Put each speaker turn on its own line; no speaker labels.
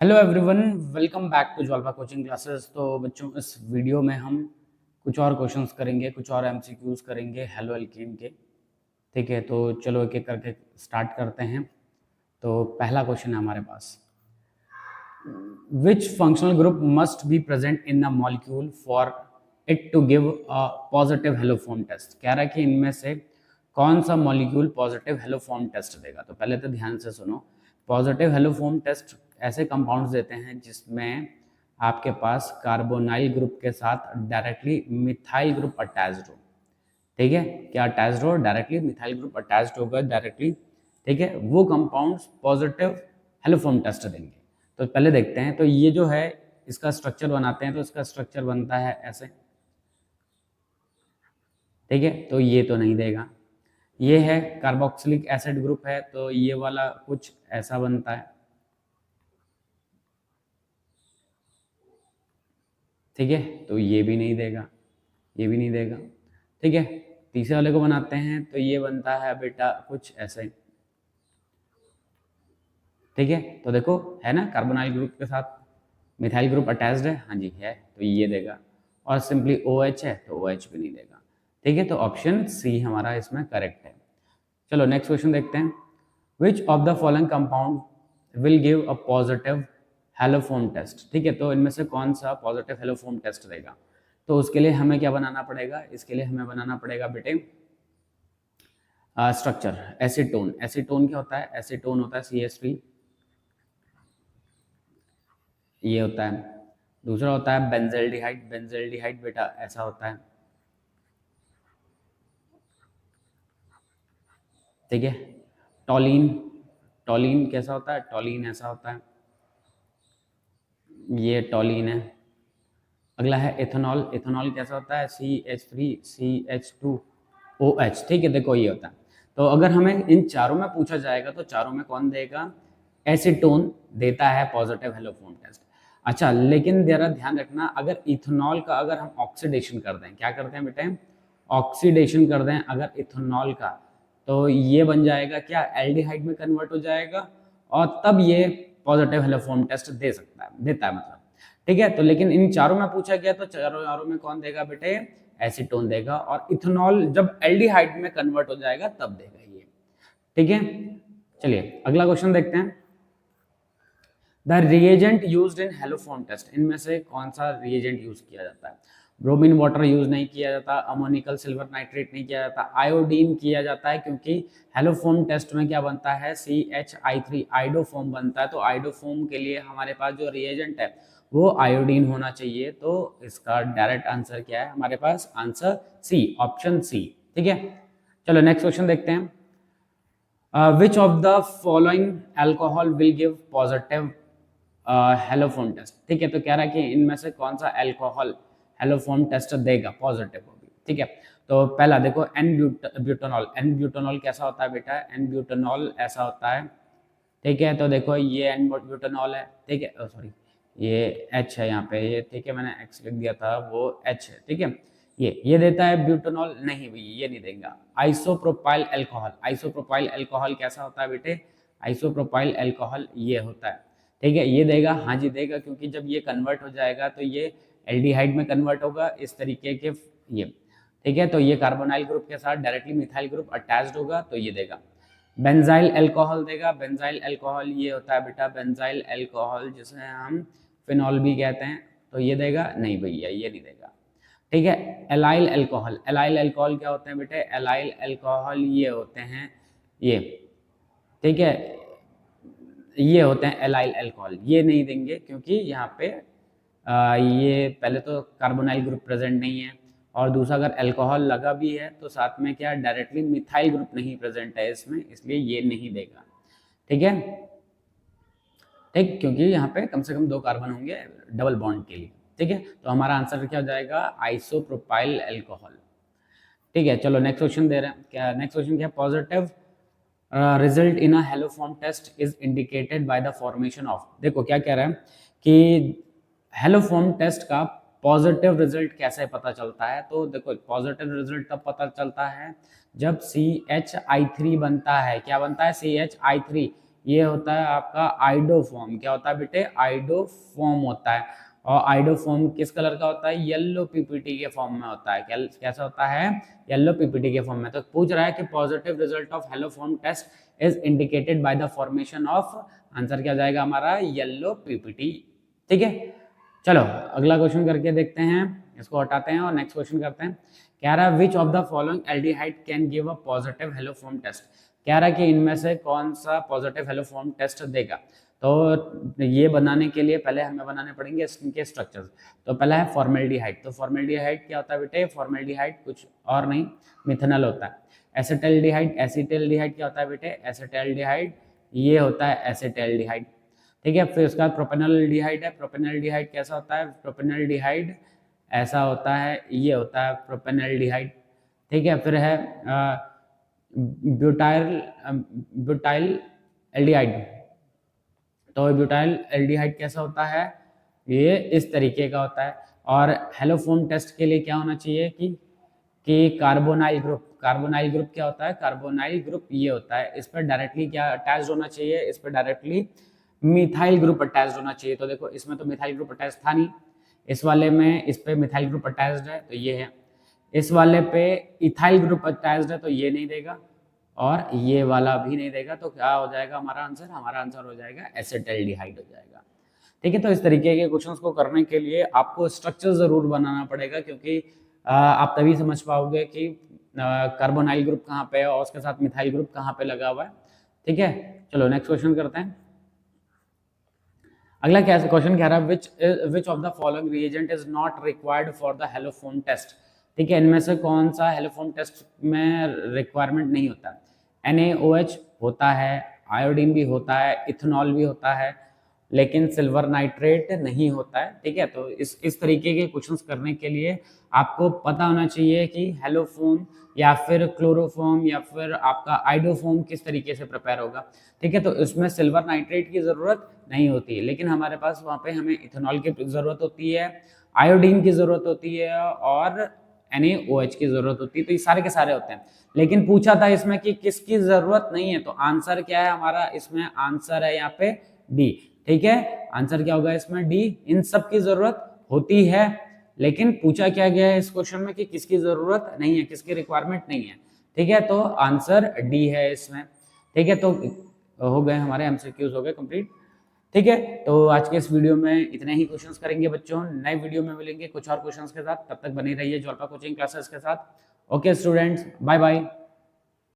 Hello everyone, welcome back to Jwalpa coaching classes. तो बच्चों, इस वीडियो में हम कुछ और क्वेश्चंस करेंगे, कुछ और एमसीक्यूज करेंगे हेलो एल्कीन के। ठीक है, तो चलो एक एक करके स्टार्ट करते हैं। तो पहला क्वेश्चन है हमारे पास, which functional group must be present in the molecule for it to give a positive haloform test. कह रहा है कि इनमें से कौन सा molecule positive haloform test देगा। तो पहले तो ध्यान से सुनो, पॉजिटिव हेलो फॉर्म टेस्ट ऐसे कंपाउंड्स देते हैं जिसमें आपके पास कार्बोनाइल ग्रुप के साथ डायरेक्टली मिथाइल ग्रुप अटैच्ड हो। ठीक है, क्या अटैच्ड हो? डायरेक्टली मिथाइल ग्रुप अटैच्ड होगा डायरेक्टली। ठीक है, वो compounds positive haloform test देंगे। तो पहले देखते हैं, तो ये जो है इसका स्ट्रक्चर बनाते हैं। तो इसका स्ट्रक्चर बनता है ऐसे। ठीक है, तो ये तो नहीं देगा। ये है कार्बोक्सिलिक एसिड ग्रुप है, तो ये वाला कुछ ऐसा बनता है। ठीक है, तो ये भी नहीं देगा, ये भी नहीं देगा। ठीक है, तीसरे वाले को बनाते हैं, तो ये बनता है बेटा कुछ ऐसे। ठीक है, तो देखो है ना, कार्बोनाइल ग्रुप के साथ मिथाइल ग्रुप अटैच्ड है। हाँ जी है, तो ये देगा। और सिंपली OH है, तो OH भी नहीं देगा। ठीक है, तो ऑप्शन सी हमारा इसमें करेक्ट है। चलो नेक्स्ट क्वेश्चन देखते हैं, which of the following compound will give a positive haloform test. ठीक है, तो इनमें से कौन सा पॉजिटिव हेलोफॉर्म टेस्ट देगा। तो उसके लिए हमें क्या बनाना पड़ेगा, इसके लिए हमें बनाना पड़ेगा बेटे स्ट्रक्चर। एसीटोन, एसीटोन क्या होता है? एसीटोन होता है CH3, ये होता है। दूसरा होता है बेंजल्डिहाइड, बेंजल्डिहाइड बेटा ऐसा होता है। ठीक है, टॉलिन, टॉलिन कैसा होता है? टॉलिन ऐसा होता है, ये टॉलिन है। अगला है इथेनॉल, इथेनॉल कैसा होता है? CH3CH2OH। ठीक है, देखो ये होता है। तो अगर हमें इन चारों में पूछा जाएगा तो चारों में कौन देगा? एसीटोन देता है पॉजिटिव हेलोफॉर्म टेस्ट। अच्छा, लेकिन जरा ध्यान रखना, अगर इथेनॉल का अगर हम ऑक्सीडेशन कर दें, क्या करते हैं बेटे? ऑक्सीडेशन कर दें अगर इथेनॉल का, तो ये बन जाएगा क्या? एल्डिहाइड में कन्वर्ट हो जाएगा, और तब ये पॉजिटिव हेलोफॉर्म टेस्ट दे सकता है, देता है मतलब। ठीक है, तो लेकिन इन चारों में पूछा गया तो चारों चारों में कौन देगा बेटे? एसीटोन देगा, और इथेनॉल जब एल्डिहाइड में कन्वर्ट हो जाएगा तब देगा ये। ठीक है, चलिए अगला क्वेश्चन देखते हैं, the reagent used in haloform test. इनमें से कौन सा रिएजेंट यूज किया जाता है? ब्रोमीन वाटर यूज नहीं किया जाता, अमोनिकल सिल्वर नाइट्रेट नहीं किया जाता, आयोडीन किया जाता है, क्योंकि हेलोफॉर्म टेस्ट में क्या बनता है? CHI3 आइडोफॉर्म बनता है। तो आइडोफॉर्म के लिए हमारे पास जो रिएजेंट है वो आयोडीन होना चाहिए। तो इसका डायरेक्ट आंसर क्या है हमारे पास? Answer C, option C. ठीक है, चलो नेक्स्ट क्वेश्चन देखते हैं, which of the following alcohol will give positive haloform test. ठीक है, तो कह रहा है कि इनमें से कौन सा एल्कोहल हेलोफॉर्म टेस्ट देगा पॉजिटिव होगी। ठीक है, तो पहला देखो एन ब्यूटानॉल, एन ब्यूटानॉल कैसा होता है बेटा? एन ब्यूटानॉल ऐसा होता है। ठीक है, तो देखो ये एन ब्यूटानॉल है। ठीक है, सॉरी ये H है यहाँ पे, ये ठीक है मैंने X लिख दिया था, वो H है। ठीक है, ये देता है ब्यूटानॉल, नहीं भैया ये नहीं देगा। आइसोप्रोपाइल अल्कोहल, आइसोप्रोपाइल अल्कोहल कैसा होता है बेटे? आइसोप्रोपाइल अल्कोहल ये होता है। ठीक है, ये देगा, हाँ जी देगा, क्योंकि जब ये कन्वर्ट हो जाएगा तो ये एल्डिहाइड में कन्वर्ट होगा इस तरीके के ये। ठीक है, तो ये कार्बोनाइल ग्रुप के साथ डायरेक्टली मिथाइल ग्रुप अटैच्ड होगा, तो ये देगा। बेंजाइल अल्कोहल देगा, बेंजाइल अल्कोहल ये होता है बेटा बेंजाइल अल्कोहल, जिसे हम फिनॉल भी कहते हैं, तो ये देगा, नहीं भैया ये नहीं देगा। ठीक है, एलाइल अल्कोहल, एलाइल अल्कोहल क्या होते हैं बेटे? एलाइल अल्कोहल ये होते हैं ये। ठीक है, ये होते हैं एलाइल अल्कोहल, ये नहीं देंगे क्योंकि यहाँ पे ये पहले तो कार्बोनाइल ग्रुप प्रेजेंट नहीं है, और दूसरा अगर अल्कोहल लगा भी है तो साथ में क्या डायरेक्टली मिथाइल ग्रुप नहीं प्रेजेंट है इसमें, इसलिए ये नहीं देगा। ठीक है, ठीक, क्योंकि यहाँ पे कम से कम 2 कार्बन होंगे डबल बॉन्ड के लिए। ठीक है, तो हमारा आंसर क्या हो जाएगा? Isopropyl alcohol. ठीक है, चलो नेक्स्ट क्वेश्चन दे रहे हैं, क्या नेक्स्ट क्वेश्चन क्या? Positive result in a haloform test is indicated by the formation of. देखो क्या कह रहा है कि हेलोफॉर्म टेस्ट का पॉजिटिव रिजल्ट कैसे पता चलता है। तो देखो पॉजिटिव रिजल्ट तब पता चलता है जब CHI3 बनता है। क्या बनता है? CHI3, ये होता है आपका आइडोफॉर्म। क्या होता है बेटे? आइडोफॉर्म होता है। और आइडोफॉर्म किस कलर का होता है? येलो पीपीटी के फॉर्म में होता है। कैसा होता है? येलो पीपीटी के फॉर्म में। तो पूछ रहा है कि positive result of haloform test is indicated by the formation of, answer क्या जाएगा हमारा? Yellow ppt. ठीक है, चलो अगला क्वेश्चन करके देखते हैं, इसको हटाते हैं और नेक्स्ट क्वेश्चन करते हैं। कह रहा है which of the following aldehyde can give a positive haloform test. कह रहा है कि इनमें से कौन सा पॉजिटिव हेलो फॉर्म टेस्ट देगा। तो ये बनाने के लिए पहले हमें बनाने पड़ेंगे इनके स्ट्रक्चर्स। तो पहला है फॉर्मेल्डिहाइड। तो फॉर्मेल्डिहाइड क्या होता है बेटे? फॉर्मेल्डिहाइड कुछ और नहीं, मिथेनॉल होता है। एसिटाल्डिहाइड, एसिटाल्डिहाइड क्या होता है बेटे? एसिटाल्डिहाइड ये होता है एसिटाल्डिहाइड। ठीक है, फिर उसके बाद प्रोपेनॉल्डिहाइड है। प्रोपेनॉल्डिहाइड कैसा होता है? प्रोपेनॉल्डिहाइड ऐसा होता है, ये होता है प्रोपेनॉल्डिहाइड। ठीक है, फिर है ब्यूटाइल ब्यूटाइल एल्डिहाइड। तो ब्यूटाइल एल्डिहाइड कैसा होता है? ये इस तरीके का होता है। और हेलोफोम टेस्ट के लिए क्या होना चाहिए कि कार्बोनाइल ग्रुप। कार्बोनाइल ग्रुप क्या होता है? कार्बोनाइल ग्रुप ये होता है, इस पर डायरेक्टली क्या अटैच होना चाहिए? इस पर डायरेक्टली मिथाइल ग्रुप अटैच होना चाहिए। तो देखो इसमें तो मिथाइल ग्रुप अटैच था नहीं, इस वाले में इस पे मिथाइल ग्रुप अटैच्ड है तो ये है, इस वाले पे इथाइल ग्रुप अटैच्ड है तो ये नहीं देगा, और ये वाला भी नहीं देगा। तो क्या हो जाएगा हमारा आंसर? हमारा आंसर हो जाएगा एसिटाल्डिहाइड हो जाएगा। ठीक है, तो इस तरीके के क्वेश्चंस को करने के लिए आपको स्ट्रक्चर जरूर बनाना पड़ेगा, क्योंकि आप तभी समझ पाओगे कि कार्बोनाइल ग्रुप कहाँ पे है और उसके साथ मिथाइल ग्रुप कहाँ पे लगा हुआ है। ठीक है, चलो नेक्स्ट क्वेश्चन करते हैं। अगला क्या क्वेश्चन कह रहा है which of the following reagent is not required for the haloform test. ठीक है, इनमें से कौन सा हेलोफोम टेस्ट में रिक्वायरमेंट नहीं होता? NaOH होता है, आयोडीन भी होता है, इथेनॉल भी होता है, लेकिन सिल्वर नाइट्रेट नहीं होता है। ठीक है, तो इस तरीके के क्वेश्चंस करने के लिए आपको पता होना चाहिए कि हेलोफोम या फिर क्लोरोफोम या फिर आपका आइडोफोम किस तरीके से प्रिपेयर होगा। ठीक है, तो इसमें सिल्वर नाइट्रेट की ज़रूरत नहीं होती है, लेकिन हमारे पास वहाँ पे हमें इथेनॉल की ज़रूरत होती है, आयोडीन की ज़रूरत होती है और NaOH की ज़रूरत होती है। तो ये सारे के सारे होते हैं, लेकिन पूछा था इसमें कि किसकी ज़रूरत नहीं है। तो आंसर क्या है हमारा? इसमें आंसर है यहाँ पे डी। ठीक है, आंसर क्या होगा इसमें? डी। इन सब की ज़रूरत होती है, लेकिन पूछा क्या गया है इस क्वेश्चन में कि किसकी ज़रूरत नहीं है, किसकी रिक्वायरमेंट नहीं है। ठीक है, तो आंसर डी है इसमें। ठीक है, तो हो गए हमारे MCQs हो गए कंप्लीट। ठीक है, तो आज के इस वीडियो में इतने ही क्वेश्चंस करेंगे बच्चों। नए वीडियो में मिलेंगे कुछ और क्वेश्चंस के साथ, तब तक बने रहिए ज्वालपा कोचिंग क्लासेस के साथ। Okay students, bye bye.